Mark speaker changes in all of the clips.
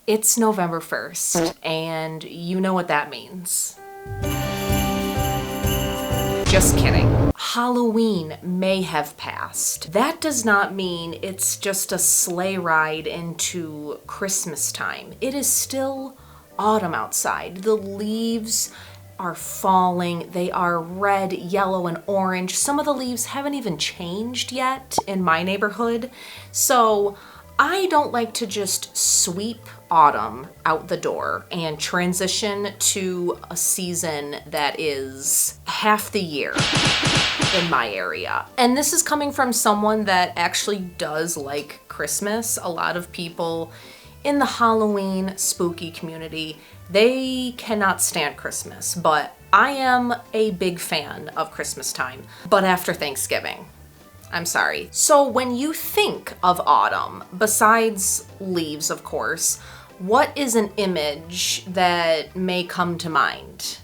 Speaker 1: It's November 1st, and you know what that means. Just kidding. Halloween may have passed. That does not mean it's just a sleigh ride into Christmas time. It is still autumn outside. The leaves are falling. They are red, yellow, and orange. Some of the leaves haven't even changed yet in my neighborhood. So I don't like to just sweep autumn out the door and transition to a season that is half the year in my area. And this is coming from someone that actually does like Christmas. A lot of people in the Halloween spooky community, they cannot stand Christmas, but I am a big fan of Christmas time, but after Thanksgiving. I'm sorry. So when you think of autumn, besides leaves, of course, what is an image that may come to mind?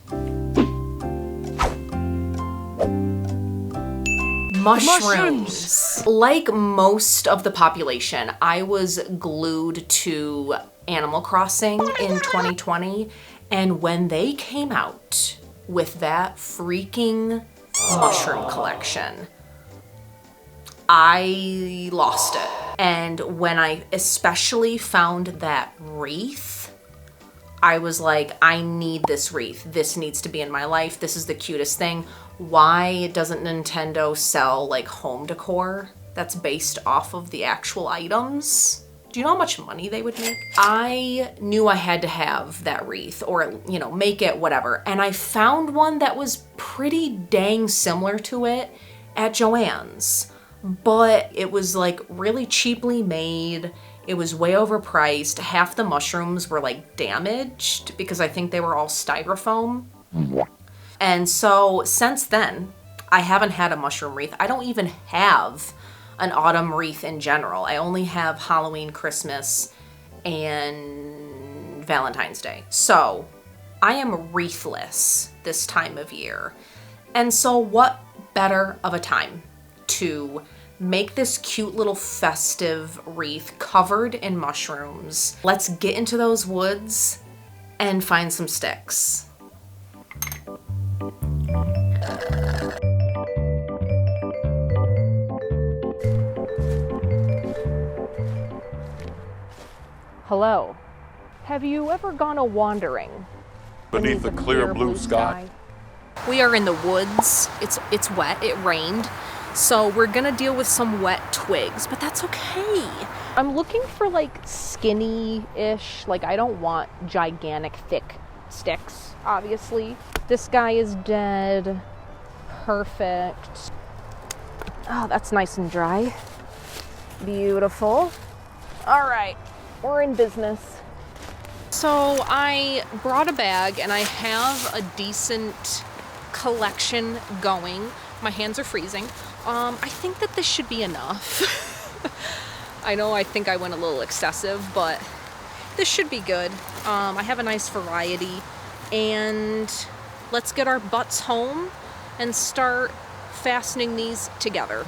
Speaker 1: Mushrooms. Like most of the population, I was glued to Animal Crossing in 2020, and when they came out with that freaking mushroom collection, I lost it. And when I especially found that wreath, I was like, I need this wreath. This needs to be in my life. This is the cutest thing. Why doesn't Nintendo sell like home decor that's based off of the actual items? Do you know how much money they would make? I knew I had to have that wreath or, you know, make it, whatever. And I found one that was pretty dang similar to it at Joann's. But it was like really cheaply made. It was way overpriced. Half the mushrooms were like damaged because I think they were all styrofoam. And so since then, I haven't had a mushroom wreath. I don't even have an autumn wreath in general. I only have Halloween, Christmas, and Valentine's Day. So I am wreathless this time of year. And so what better of a time to make this cute little festive wreath covered in mushrooms. Let's get into those woods and find some sticks. Hello. Have you ever gone a-wandering
Speaker 2: beneath the clear blue sky?
Speaker 1: We are in the woods. It's wet. It rained. So we're gonna deal with some wet twigs, but that's okay. I'm looking for like skinny-ish, like I don't want gigantic thick sticks, obviously. This guy is dead. Perfect. Oh, that's nice and dry. Beautiful. All right, we're in business. So I brought a bag and I have a decent collection going. My hands are freezing. I think that this should be enough. I think I went a little excessive, but this should be good. I have a nice variety, and let's get our butts home and start fastening these together.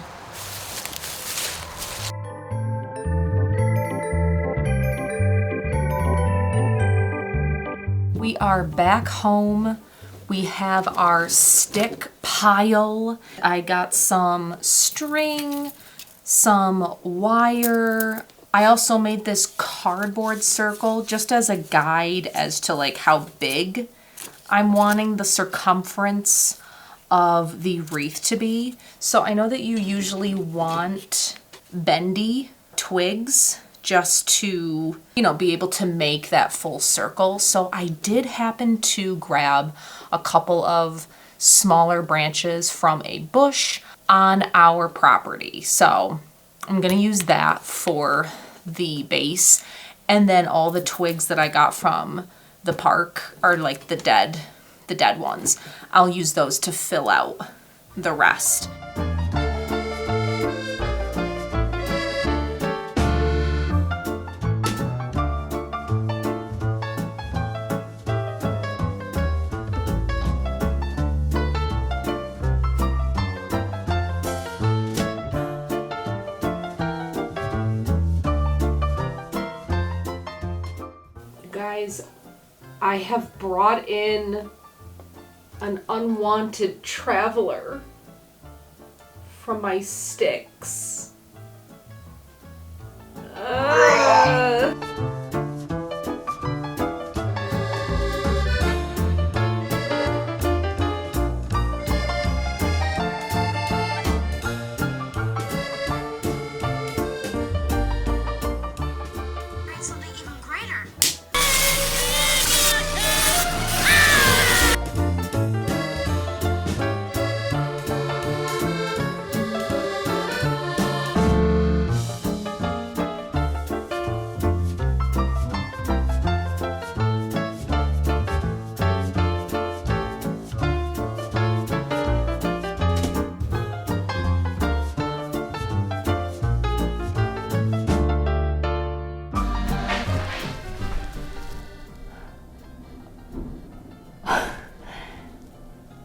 Speaker 1: We are back home. We have our stick pile. I got some string, some wire. I also made this cardboard circle just as a guide as to like how big I'm wanting the circumference of the wreath to be. So I know that you usually want bendy twigs just to, you know, be able to make that full circle. So I did happen to grab a couple of smaller branches from a bush on our property. So I'm gonna use that for the base. And then all the twigs that I got from the park are like the dead ones. I'll use those to fill out the rest. Guys, I have brought in an unwanted traveler from my sticks.
Speaker 3: Something even greater.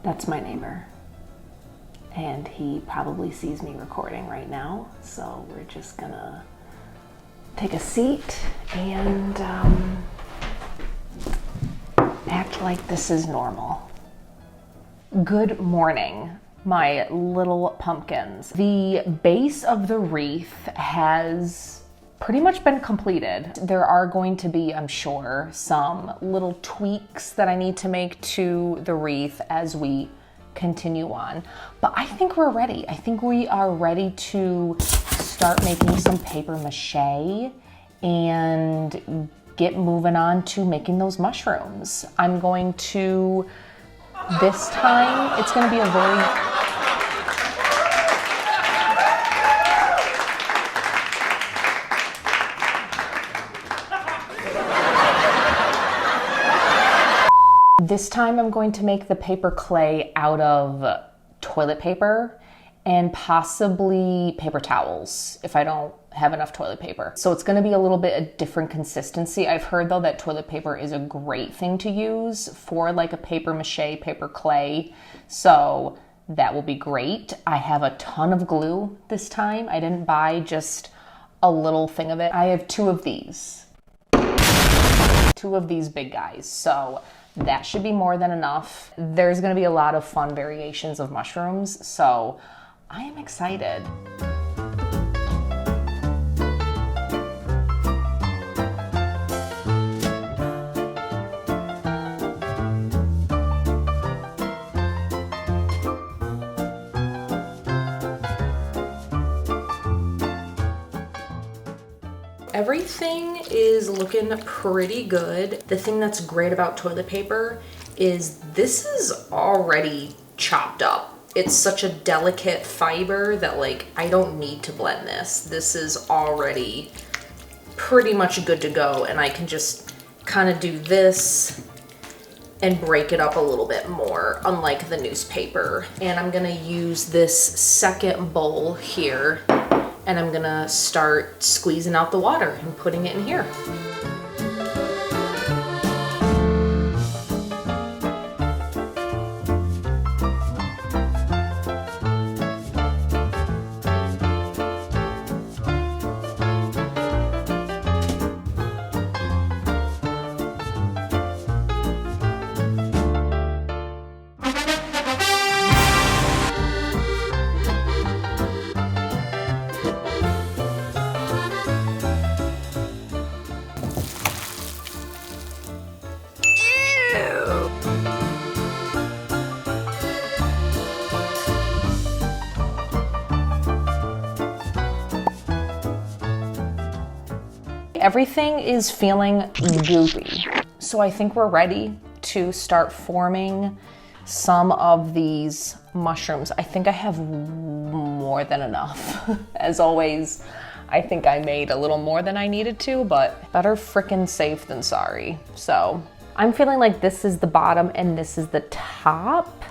Speaker 1: That's my neighbor. And he probably sees me recording right now. So we're just gonna take a seat and act like this is normal. Good morning, my little pumpkins. The base of the wreath has pretty much been completed. There are going to be, I'm sure, some little tweaks that I need to make to the wreath as we continue on. But I think we're ready. I think we are ready to start making some paper mache and get moving on to making those mushrooms. I'm going to, this time, it's gonna be a very, this time I'm going to make the paper clay out of toilet paper and possibly paper towels if I don't have enough toilet paper. So it's gonna be a little bit a different consistency. I've heard though that toilet paper is a great thing to use for like a paper mache, paper clay. So that will be great. I have a ton of glue this time. I didn't buy just a little thing of it. I have two of these big guys. So that should be more than enough. There's gonna be a lot of fun variations of mushrooms, so I am excited. Everything is looking pretty good. The thing that's great about toilet paper is this is already chopped up. It's such a delicate fiber that like, I don't need to blend this. This is already pretty much good to go, and I can just kind of do this and break it up a little bit more, unlike the newspaper. And I'm gonna use this second bowl here, and I'm gonna start squeezing out the water and putting it in here. Everything is feeling goopy. So I think we're ready to start forming some of these mushrooms. I think I have more than enough. As always, I think I made a little more than I needed to, but better frickin' safe than sorry. So I'm feeling like this is the bottom and this is the top.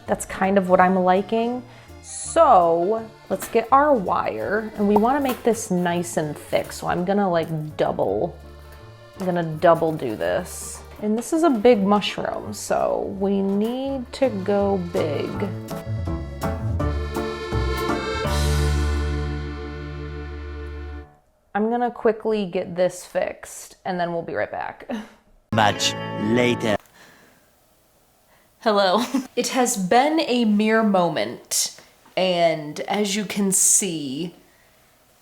Speaker 1: That's kind of what I'm liking. So let's get our wire, and we want to make this nice and thick. So I'm gonna double do this. And this is a big mushroom, so we need to go big. I'm gonna quickly get this fixed and then we'll be right back.
Speaker 4: Much later.
Speaker 1: Hello. It has been a mere moment, and as you can see,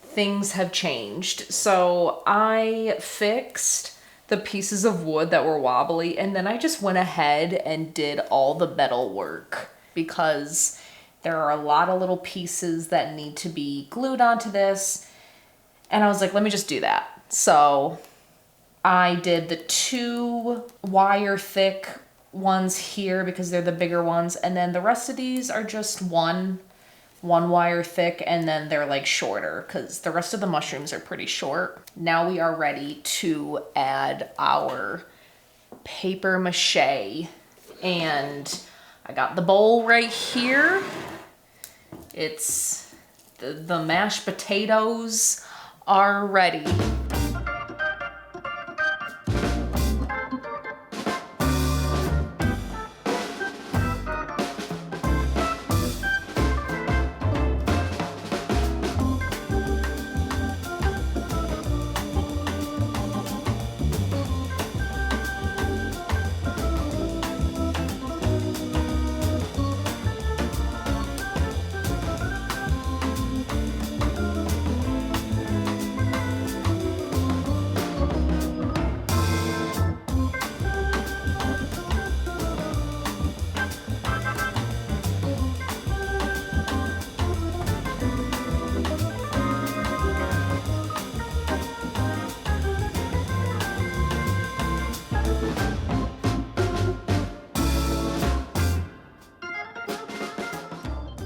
Speaker 1: things have changed. So I fixed the pieces of wood that were wobbly, and then I just went ahead and did all the metal work because there are a lot of little pieces that need to be glued onto this, and I was like, let me just do that. So I did the 2 wire thick ones here because they're the bigger ones, and then the rest of these are just one wire thick, and then they're like shorter because the rest of the mushrooms are pretty short. Now we are ready to add our paper mache, and I got the bowl right here. It's the mashed potatoes are ready.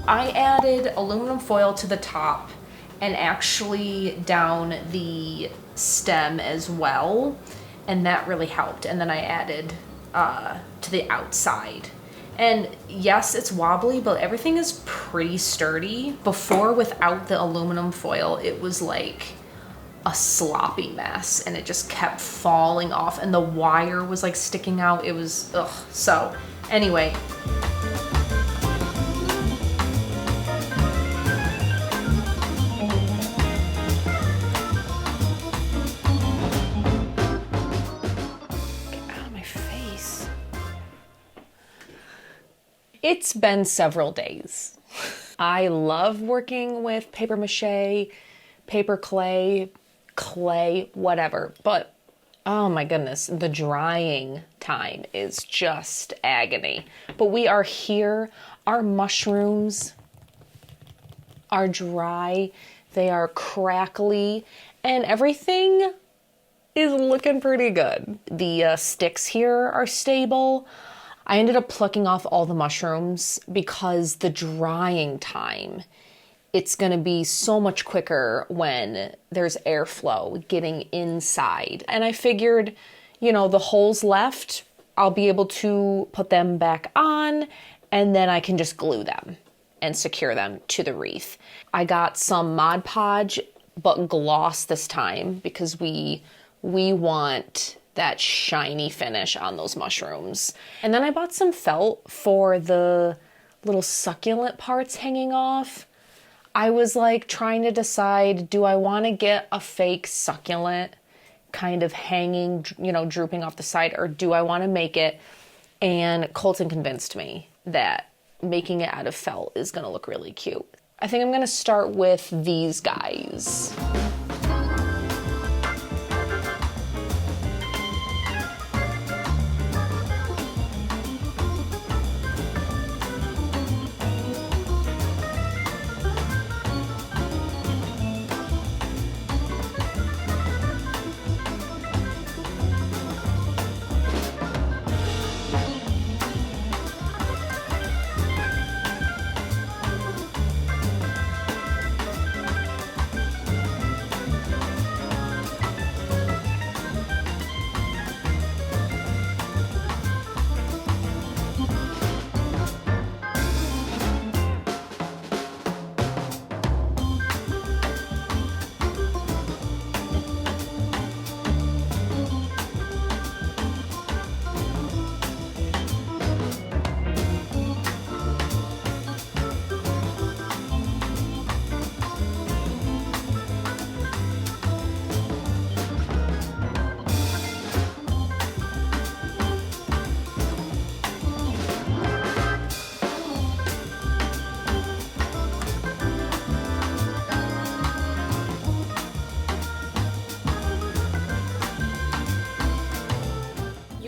Speaker 1: I added aluminum foil to the top and actually down the stem as well, and that really helped. And then I added to the outside. And yes, it's wobbly, but everything is pretty sturdy. Before, without the aluminum foil, it was like a sloppy mess, and it just kept falling off, and the wire was like sticking out. It was, ugh. So anyway. It's been several days. I love working with paper mache, paper clay, whatever. But oh my goodness, the drying time is just agony. But we are here. Our mushrooms are dry. They are crackly, and everything is looking pretty good. The sticks here are stable. I ended up plucking off all the mushrooms because the drying time, it's going to be so much quicker when there's airflow getting inside. And I figured, you know, the holes left, I'll be able to put them back on, and then I can just glue them and secure them to the wreath. I got some Mod Podge, but gloss this time because we want that shiny finish on those mushrooms. And then I bought some felt for the little succulent parts hanging off. I was like trying to decide, do I want to get a fake succulent kind of hanging, you know, drooping off the side, or do I want to make it? And Colton convinced me that making it out of felt is going to look really cute. I think I'm going to start with these guys.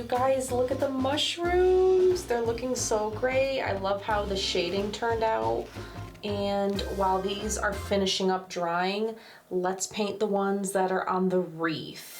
Speaker 1: You guys, look at the mushrooms. They're looking so great. I love how the shading turned out. And while these are finishing up drying, let's paint the ones that are on the wreath.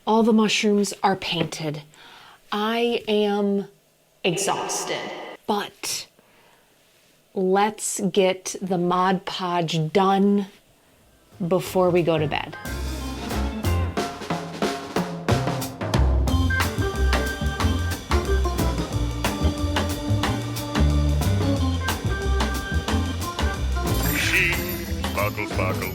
Speaker 1: All the mushrooms are painted. I am exhausted, but let's get the Mod Podge done before we go to bed.
Speaker 2: Sparkle, sparkle.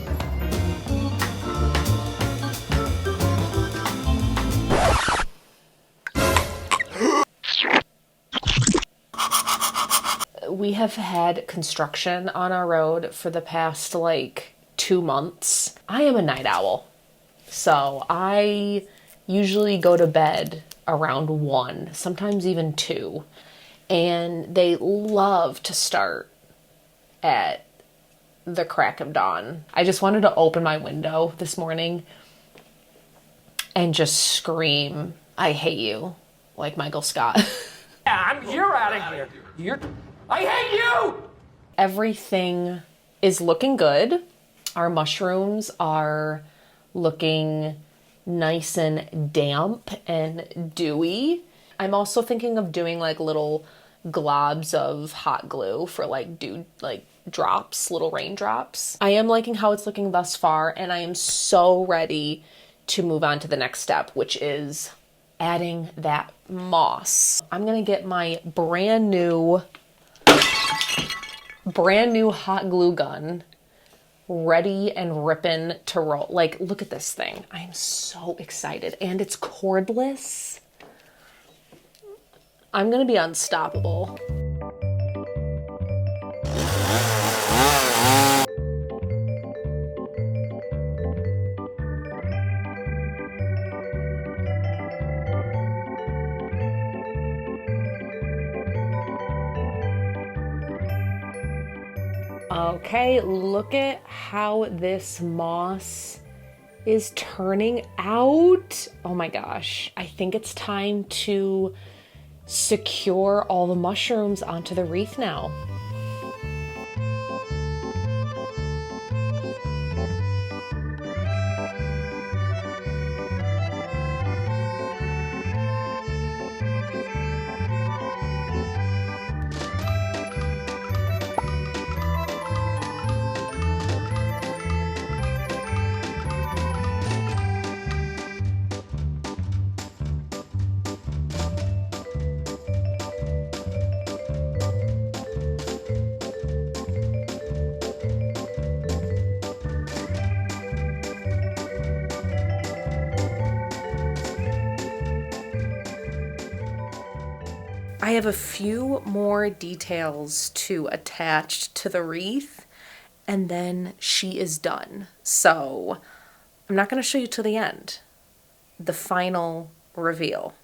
Speaker 1: We have had construction on our road for the past 2 months. I am a night owl, so I usually go to bed around 1, sometimes even 2, and they love to start at the crack of dawn. I just wanted to open my window this morning and just scream, "I hate you," like Michael Scott.
Speaker 4: You're out of here. I hate you!
Speaker 1: Everything is looking good. Our mushrooms are looking nice and damp and dewy. I'm also thinking of doing little globs of hot glue for drops, little raindrops. I am liking how it's looking thus far, and I am so ready to move on to the next step, which is adding that moss. I'm gonna get my brand new hot glue gun ready and ripping to roll. Look at this thing. I'm so excited. And it's cordless. I'm gonna be unstoppable. Okay, look at how this moss is turning out. Oh my gosh. I think it's time to secure all the mushrooms onto the wreath now. I have a few more details to attach to the wreath, and then she is done. So I'm not going to show you till the end, the final reveal.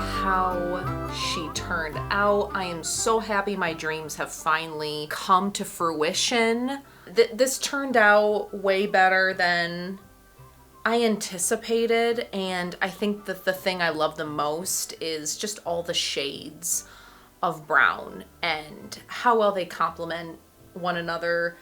Speaker 1: how she turned out. I am so happy my dreams have finally come to fruition. This turned out way better than I anticipated, and I think that the thing I love the most is just all the shades of brown and how well they complement one another.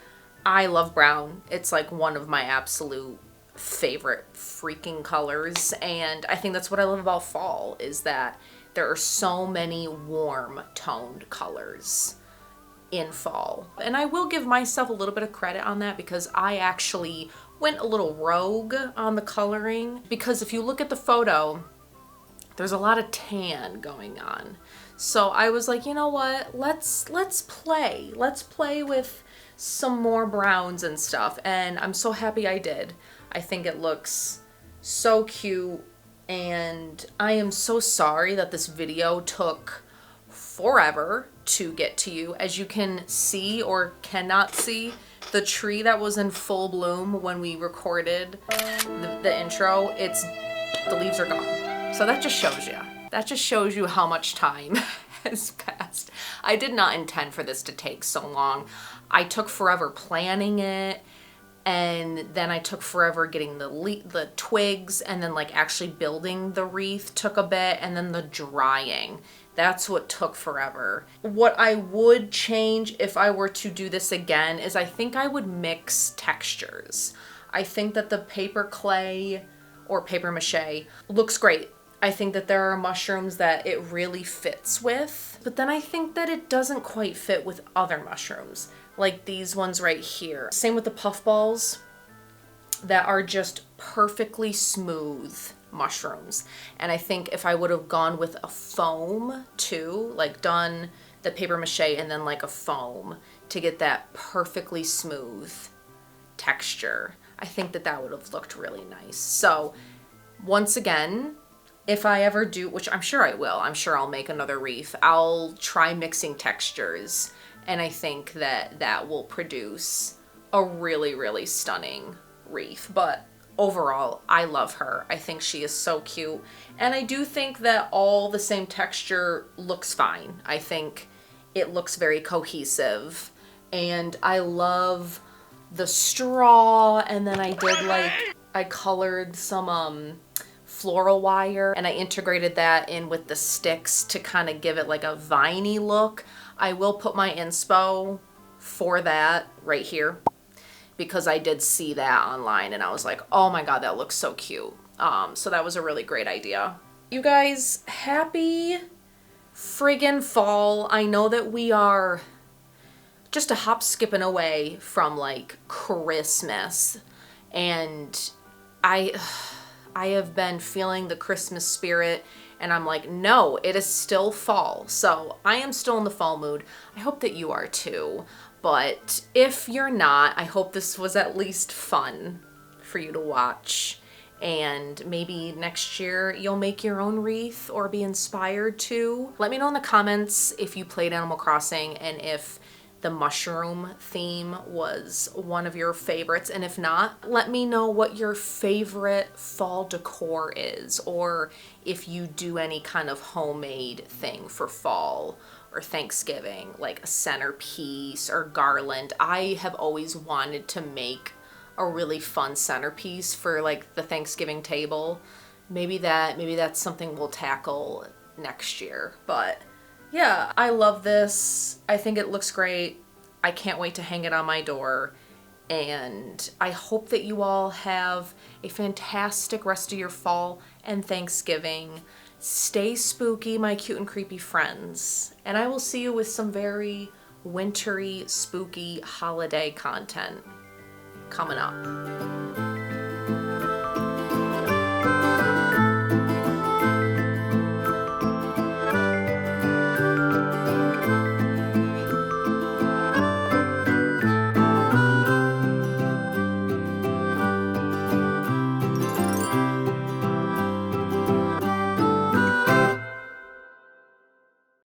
Speaker 1: I love brown. It's like one of my absolute favorite freaking colors, and I think that's what I love about fall, is that there are so many warm toned colors in fall. And I will give myself a little bit of credit on that, because I actually went a little rogue on the coloring, because if you look at the photo, there's a lot of tan going on. So I was like, you know what, let's play with some more browns and stuff, and I'm so happy I did. I think it looks so cute, and I am so sorry that this video took forever to get to you. As you can see or cannot see, the tree that was in full bloom when we recorded the intro, the leaves are gone. So that just shows you. That just shows you how much time has passed. I did not intend for this to take so long. I took forever planning it, and then I took forever getting the twigs, and then like actually building the wreath took a bit, and then the drying. That's what took forever. What I would change if I were to do this again is I think I would mix textures. I think that the paper clay or paper mache looks great. I think that there are mushrooms that it really fits with, but then I think that it doesn't quite fit with other mushrooms, like these ones right here. Same with the puffballs that are just perfectly smooth mushrooms. And I think if I would have gone with a foam too, like done the paper mache and then like a foam to get that perfectly smooth texture, I think that that would have looked really nice. So once again, if I ever do, which I'm sure I will, I'm sure I'll make another wreath, I'll try mixing textures, and I think that that will produce a really, really stunning wreath. But overall, I love her. I think she is so cute, and I do think that all the same texture looks fine. I think it looks very cohesive, and I love the straw, and then I did I colored some floral wire, and I integrated that in with the sticks to kind of give it like a viney look. I will put my inspo for that right here, because I did see that online and I was like, oh my god, that looks so cute. So that was a really great idea. You guys, happy friggin' fall. I know that we are just a hop skipping away from like Christmas, and I have been feeling the Christmas spirit, and I'm like, no, it is still fall. So I am still in the fall mood. I hope that you are too. But if you're not, I hope this was at least fun for you to watch. And maybe next year you'll make your own wreath or be inspired to. Let me know in the comments if you played Animal Crossing and if the mushroom theme was one of your favorites, and if not, let me know what your favorite fall decor is, or if you do any kind of homemade thing for fall or Thanksgiving, like a centerpiece or garland. I have always wanted to make a really fun centerpiece for like the Thanksgiving table. Maybe that's something we'll tackle next year. But yeah, I love this. I think it looks great. I can't wait to hang it on my door. And I hope that you all have a fantastic rest of your fall and Thanksgiving. Stay spooky, my cute and creepy friends. And I will see you with some very wintry, spooky holiday content coming up.